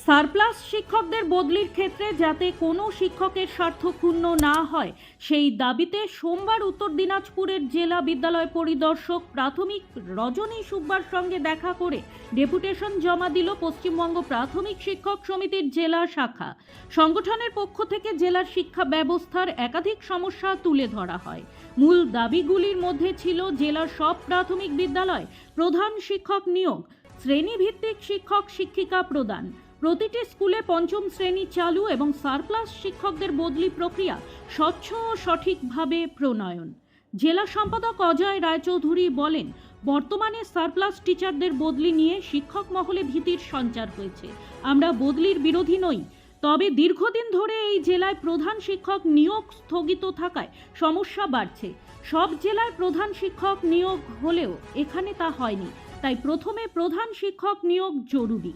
Surplus শিক্ষকদের বদলির ক্ষেত্রে যাতে কোনো শিক্ষকের স্বার্থ ক্ষুণ্ণ না হয় সেই দাবিতে সোমবার উত্তর দিনাজপুরের জেলা বিদ্যালয় পরিদর্শক প্রাথমিক রজনী সুব্বার সঙ্গে দেখা করে ডেপুটেশন জমা দিল পশ্চিমবঙ্গ প্রাথমিক শিক্ষক সমিতির জেলা শাখা। সংগঠনের পক্ষ থেকে জেলার শিক্ষা ব্যবস্থার একাধিক সমস্যা তুলে ধরা হয়। মূল দাবিগুলির মধ্যে ছিল জেলার সব প্রাথমিক বিদ্যালয় প্রধান শিক্ষক নিয়োগ, শ্রেণীভিত্তিক শিক্ষক শিক্ষিকা প্রদান, প্রতিটি স্কুলে পঞ্চম শ্রেণী চালু এবং সারপ্লাস শিক্ষকদের বদলি প্রক্রিয়া স্বচ্ছ ও সঠিকভাবে প্রণয়ন। জেলা সম্পাদক অজয় রায়চৌধুরী বলেন, বর্তমানে সারপ্লাস টিচারদের বদলি নিয়ে শিক্ষক মহলে ভীতির সঞ্চার হয়েছে। আমরা বদলির বিরোধী নই, তবে দীর্ঘদিন ধরে এই জেলায় প্রধান শিক্ষক নিয়োগ স্থগিত থাকায় সমস্যা বাড়ছে। সব জেলায় প্রধান শিক্ষক নিয়োগ হলেও এখানে তা হয়নি, তাই প্রথমে প্রধান শিক্ষক নিয়োগ জরুরি।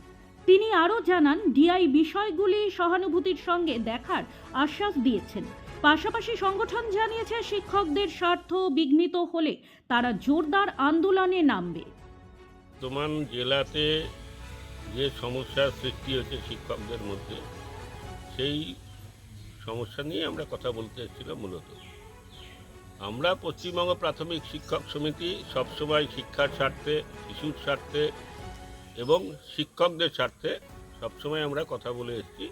তিনি আরও জানান, ডিআই বিষয়গুলি সহানুভূতির সঙ্গে দেখার আশ্বাস দিয়েছেন। পাশাপাশি সংগঠন জানিয়েছে শিক্ষকদের স্বার্থ বিঘ্নিত হলে তারা জোরদার আন্দোলনে নামবে। বর্তমান জেলাতে যে সমস্যার সৃষ্টি হয়েছে শিক্ষকদের মধ্যে, সেই সমস্যা নিয়ে আমরা কথা বলতে এসেছিলাম। মূলত আমরা পশ্চিমবঙ্গ প্রাথমিক শিক্ষক সমিতি সবসময় শিক্ষার স্বার্থে, শিশুর স্বার্থে এবং শিক্ষকদের স্বার্থে সবসময় আমরা কথা বলে এসেছি।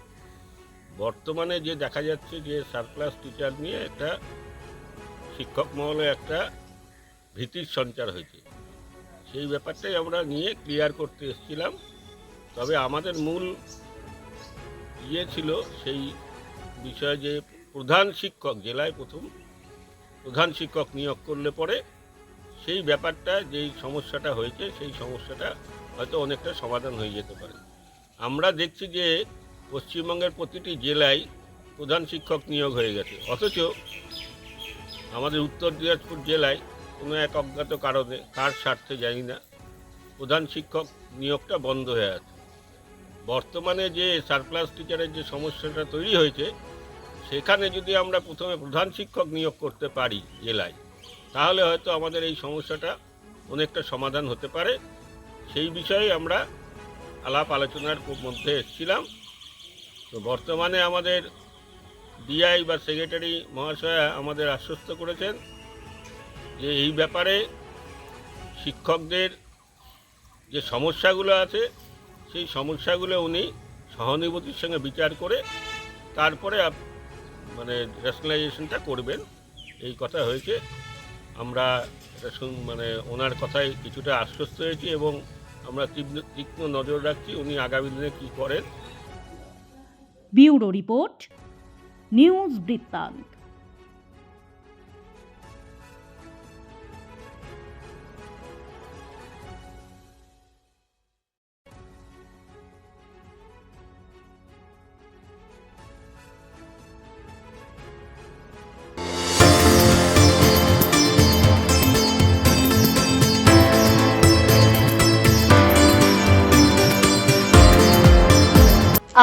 বর্তমানে যে দেখা যাচ্ছে যে সারপ্লাস টিচার নিয়ে একটা শিক্ষক মহলে একটা ভীতির সঞ্চার হয়েছে, সেই ব্যাপারটাই আমরা নিয়ে ক্লিয়ার করতে এসেছিলাম। তবে আমাদের মূল ছিল সেই বিষয়ে যে প্রধান শিক্ষক, জেলায় প্রথম প্রধান শিক্ষক নিয়োগ করলে পরে সেই ব্যাপারটা, যেই সমস্যাটা হয়েছে সেই সমস্যাটা হয়তো অনেকটা সমাধান হয়ে যেতে পারে। আমরা দেখছি যে পশ্চিমবঙ্গের প্রতিটি জেলায় প্রধান শিক্ষক নিয়োগ হয়ে গেছে, অথচ আমাদের উত্তর দিনাজপুর জেলায় কোনো এক অজ্ঞাত কারণে, কার স্বার্থে জানি না, প্রধান শিক্ষক নিয়োগটা বন্ধ হয়ে আছে। বর্তমানে যে সারপ্লাস টিচারের যে সমস্যাটা তৈরি হয়েছে, সেখানে যদি আমরা প্রথমে প্রধান শিক্ষক নিয়োগ করতে পারি জেলায়, তাহলে হয়তো আমাদের এই সমস্যাটা অনেকটা সমাধান হতে পারে। সেই বিষয়ে আমরা আলাপ আলোচনার মধ্যে এসেছিলাম। তো বর্তমানে আমাদের ডিআই বা সেক্রেটারি মহাশয়া আমাদের আশ্বস্ত করেছেন যে এই ব্যাপারে শিক্ষকদের যে সমস্যাগুলো আছে সেই সমস্যাগুলো উনি সহানুভূতির সঙ্গে বিচার করে তারপরে রেশনালাইজেশনটা করবেন, এই কথা হয়েছে। আমরা এটা ওনার কথায় কিছুটা আশ্বস্ত হয়েছি এবং আমরা তীক্ষ্ণ নজর রাখছি উনি আগামী দিনে কী করেন। ব্যুরো রিপোর্ট, নিউজ বৃত্তান্ত।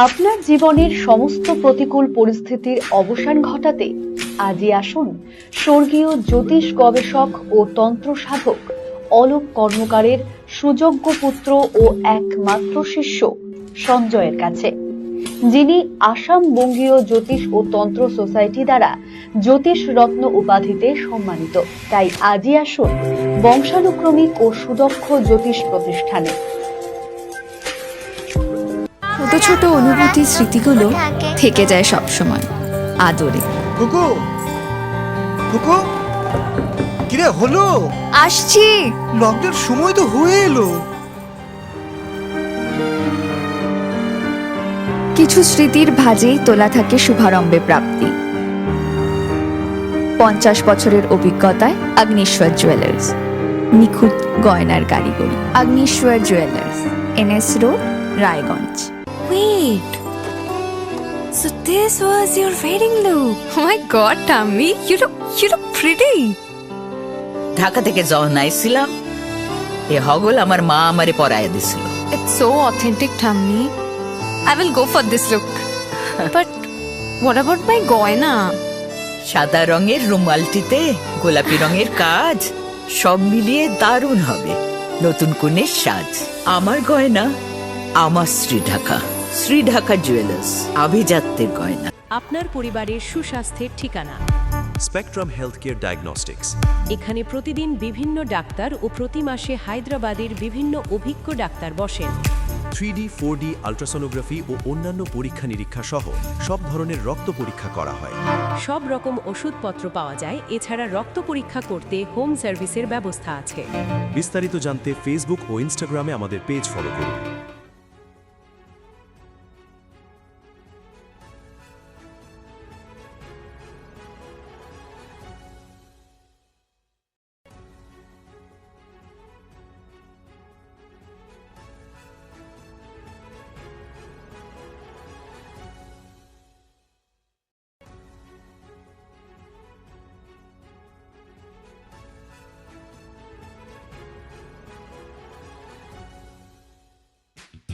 আপনার জীবনের সমস্ত প্রতিকূল পরিস্থিতির অবসান ঘটাতে আজই আসুন স্বর্গীয় জ্যোতিষ গবেষক ও তন্ত্র সাধক অলোক কর্মকারের সুযোগ্য পুত্র ও একমাত্র শিষ্য সঞ্জয়ের কাছে, যিনি আসাম বঙ্গীয় জ্যোতিষ ও তন্ত্র সোসাইটি দ্বারা জ্যোতিষ রত্ন উপাধিতে সম্মানিত। তাই আজই আসুন বংশানুক্রমিক ও সুদক্ষ জ্যোতিষ প্রতিষ্ঠানে। ছোট ছোট অনুভূতি, স্মৃতিগুলো থেকে যায় সব সময় আদরে। কুকু কুকু, কিরে হলো? আসছি, লকডাউন সময় তো হয়ে এলো। কিছু স্মৃতির ভাজেই তোলা থাকে শুভারম্ভে প্রাপ্তি। 50 বছরের অভিজ্ঞতায় আগ্নেশ্বর জুয়েলার্স, নিখুঁত গয়নার কারিগরি। Agneshwar jewellers, NS road, Raiganj. Wait, so this was your wedding look? Oh my god, Tammy, you look pretty. Dhaka থেকে যখন আইছিলাম, এ হগল আমার মা আমারে পরায় দিছিল। It's so authentic, Tammy. I will go for this look. But what about my goina? সাদা রঙের রুমালটিতে গোলাপি রঙের কাজ, সব মিলিয়ে দারুণ হবে নতুন কনের সাজ। আমার গয়না আমার শ্রী ঢাকা। শ্রী ঢাকা জুয়েলার্স, আভিজাত্যের গয়না। আপনার পরিবারের সুস্বাস্থ্যের ঠিকানা। Spectrum healthcare diagnostics. এখানে প্রতিদিন বিভিন্ন ডাক্তার ও প্রতি মাসে হায়দ্রাবাদের বিভিন্ন অভিজ্ঞ ডাক্তার বসেন। 3D, 4D আল্ট্রাসোনোগ্রাফি ও অন্যান্য পরীক্ষা নিরীক্ষা সহ সব ধরনের রক্ত পরীক্ষা করা হয়। সব রকম ওষুধপত্র পাওয়া যায়। এছাড়া রক্ত পরীক্ষা করতে হোম সার্ভিসের ব্যবস্থা আছে। বিস্তারিত জানতে ফেসবুক ও ইনস্টাগ্রামে আমাদের পেজ ফলো করুন।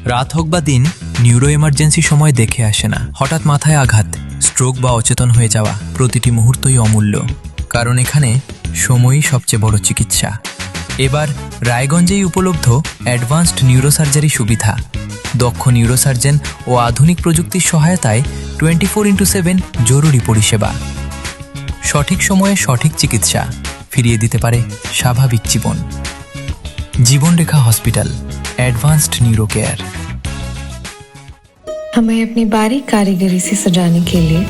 রাত হোক বা দিন, নিউরো এমার্জেন্সি সময় দেখে আসে না। হঠাৎ মাথায় আঘাত, স্ট্রোক বা অচেতন হয়ে যাওয়া, প্রতিটি মুহূর্তই অমূল্য। কারণ এখানে সময়ই সবচেয়ে বড় চিকিৎসা। এবার রায়গঞ্জেই উপলব্ধ অ্যাডভান্সড নিউরোসার্জারি সুবিধা। দক্ষ নিউরোসার্জন ও আধুনিক প্রযুক্তির সহায়তায় 24x7 জরুরি পরিষেবা। সঠিক সময়ে সঠিক চিকিৎসা ফিরিয়ে দিতে পারে স্বাভাবিক জীবন। জীবনরেখা হসপিটাল, एडवांस्ड न्यूरो केयर। हमें अपनी बारीक कारीगरी से सजाने के लिए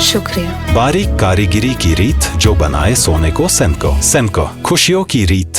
शुक्रिया। बारीक कारीगरी की रीत जो बनाए सोने को सेनको। सेनको, खुशियों की रीत।